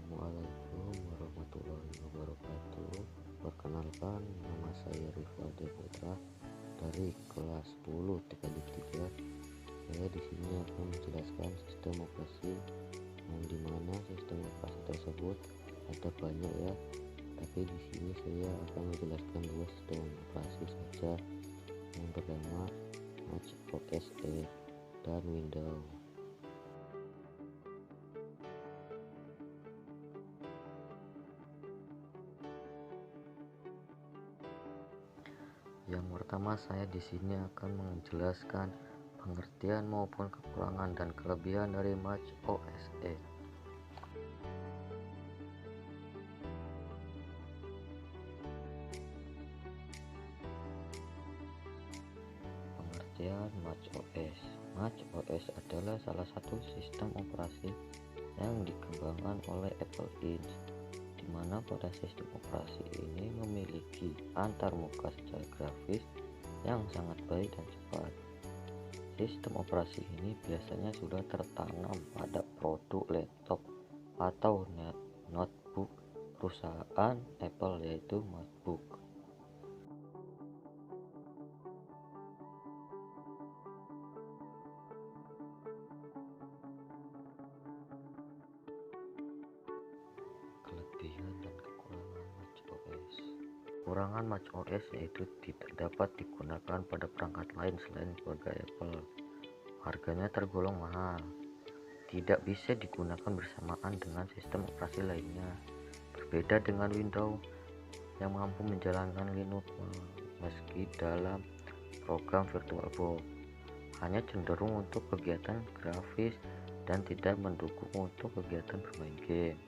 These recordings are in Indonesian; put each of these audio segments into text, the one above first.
Assalamualaikum warahmatullahi wabarakatuh. Perkenalkan, nama saya Rivaldi Putra dari kelas 10 TKJ 3. Saya di sini akan menjelaskan sistem operasi, yang dimana sistem operasi tersebut ada banyak ya. Tapi di sini saya akan menjelaskan dua sistem operasi saja. Yang pertama Mac OS X dan Windows. Yang pertama, saya di sini akan menjelaskan pengertian maupun kekurangan dan kelebihan dari Mac OS X. Pengertian Mac OS. Mac OS adalah salah satu sistem operasi yang dikembangkan oleh Apple Inc., di mana pada sistem operasi ini memiliki antarmuka secara grafis yang sangat baik dan cepat. Sistem operasi ini biasanya sudah tertanam pada produk laptop atau notebook perusahaan Apple, yaitu MacBook. Kelebihan dan kekurangan Mac OS. Kekurangan Mac OS yaitu tidak dapat digunakan pada perangkat lain selain keluarga Apple. Harganya tergolong mahal. Tidak bisa digunakan bersamaan dengan sistem operasi lainnya. Berbeda dengan Windows yang mampu menjalankan Linux meski dalam program VirtualBox, hanya cenderung untuk kegiatan grafis dan tidak mendukung untuk kegiatan bermain game.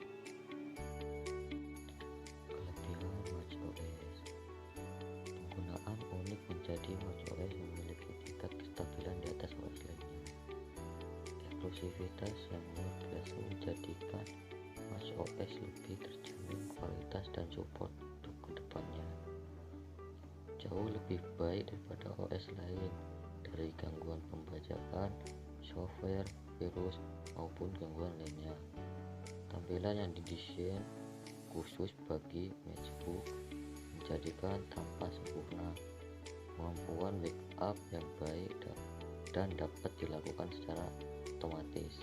Kelebihan Mac OS. Penggunaan unik menjadi Mac OS memiliki tingkat kestabilan di atas OS lainnya. Eksklusivitas yang luar biasa menjadikan Mac OS lebih terjamin kualitas dan support untuk kedepannya. Jauh lebih baik daripada OS lain dari gangguan pembajakan, software, virus, maupun gangguan lainnya. Tampilan yang didesain khusus bagi MacBook menjadikan tampak sempurna. Kemampuan backup yang baik dan dapat dilakukan secara otomatis.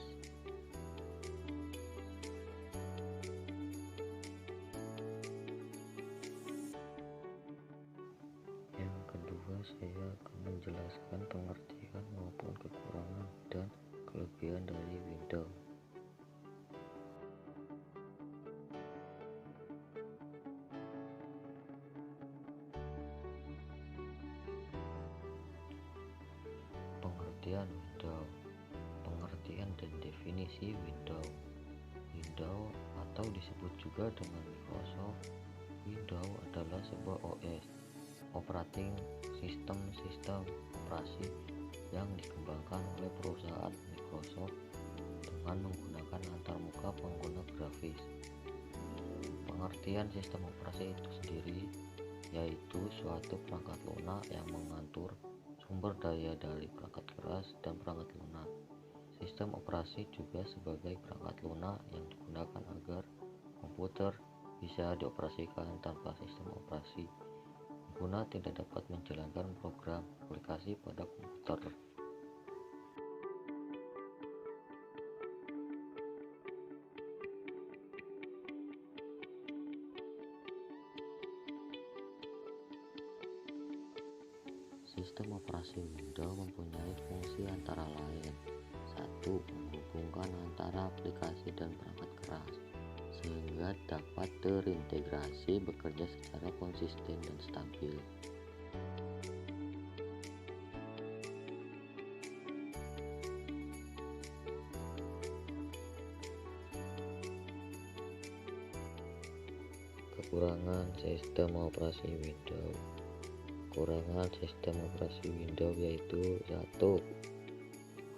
Yang kedua, saya akan menjelaskan pengertian maupun kekurangan dan kelebihan dari Windows. Pengertian Windows. Pengertian dan definisi Windows. Windows atau disebut juga dengan Microsoft Windows adalah sebuah OS, operating system operasi yang dikembangkan oleh perusahaan Microsoft dengan menggunakan antarmuka pengguna grafis. Pengertian sistem operasi itu sendiri yaitu suatu perangkat lunak yang mengatur sumber daya dari perangkat keras dan perangkat lunak. Sistem operasi juga sebagai perangkat lunak yang digunakan agar komputer bisa dioperasikan tanpa sistem operasi. Pengguna tidak dapat menjalankan program aplikasi pada komputer. Sistem operasi Windows mempunyai fungsi antara lain: 1. Menghubungkan antara aplikasi dan perangkat keras sehingga dapat terintegrasi bekerja secara konsisten dan stabil. 2. Kekurangan sistem operasi Windows. Kekurangan sistem operasi Windows yaitu 1.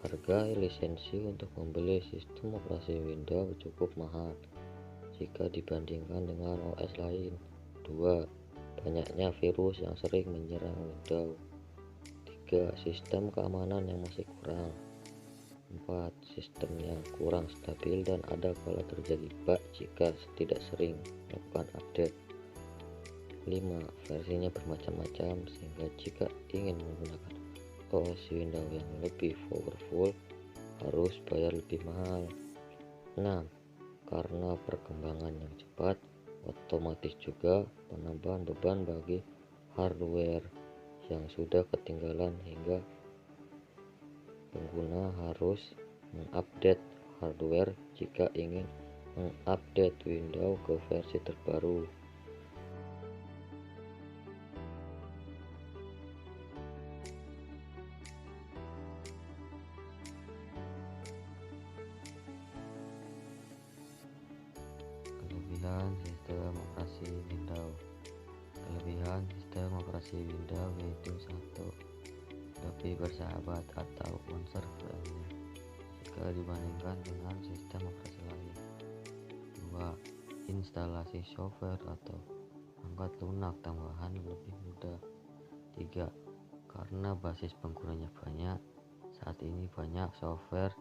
Harga lisensi untuk membeli sistem operasi Windows cukup mahal jika dibandingkan dengan OS lain. 2. Banyaknya virus yang sering menyerang Windows. 3. Sistem keamanan yang masih kurang. 4. Sistemnya kurang stabil dan ada kala terjadi bug jika tidak sering melakukan update. 5. Versinya bermacam-macam sehingga jika ingin menggunakan OS Windows yang lebih powerful harus bayar lebih mahal. 6. Karena perkembangan yang cepat, otomatis juga penambahan beban bagi hardware yang sudah ketinggalan hingga pengguna harus mengupdate hardware jika ingin mengupdate Windows ke versi terbaru. Kelebihan sistem operasi Windows. Kelebihan sistem operasi Windows yaitu 1. Lebih bersahabat atau user friendly jika dibandingkan dengan sistem operasi lain. 2. Instalasi software atau perangkat lunak tambahan lebih mudah. 3. Karena basis penggunanya banyak, saat ini banyak software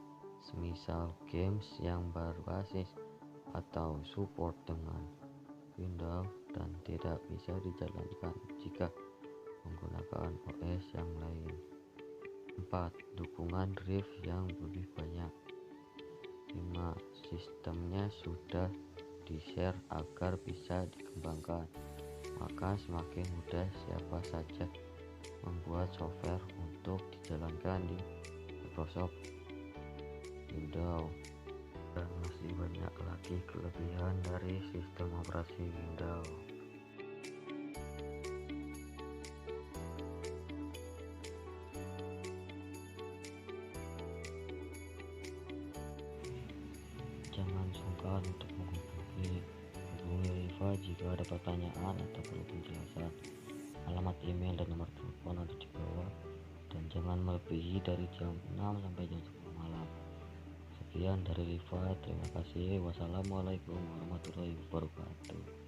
semisal games yang berbasis atau support dengan Windows dan tidak bisa dijalankan jika menggunakan OS yang lain. 4. Dukungan drive yang lebih banyak. 5. Sistemnya sudah di-share agar bisa dikembangkan, maka semakin mudah siapa saja membuat software untuk dijalankan di Microsoft Windows. Dan masih banyak lagi kelebihan dari sistem operasi Windows. Jangan sungkan untuk hubungi Riva jika ada pertanyaan atau perlu penjelasan. Alamat email dan nomor telepon ada di bawah, dan jangan melebihi dari jam 6 sampai jam 10 malam. Sekian dari Riva, terima kasih. Wassalamualaikum warahmatullahi wabarakatuh.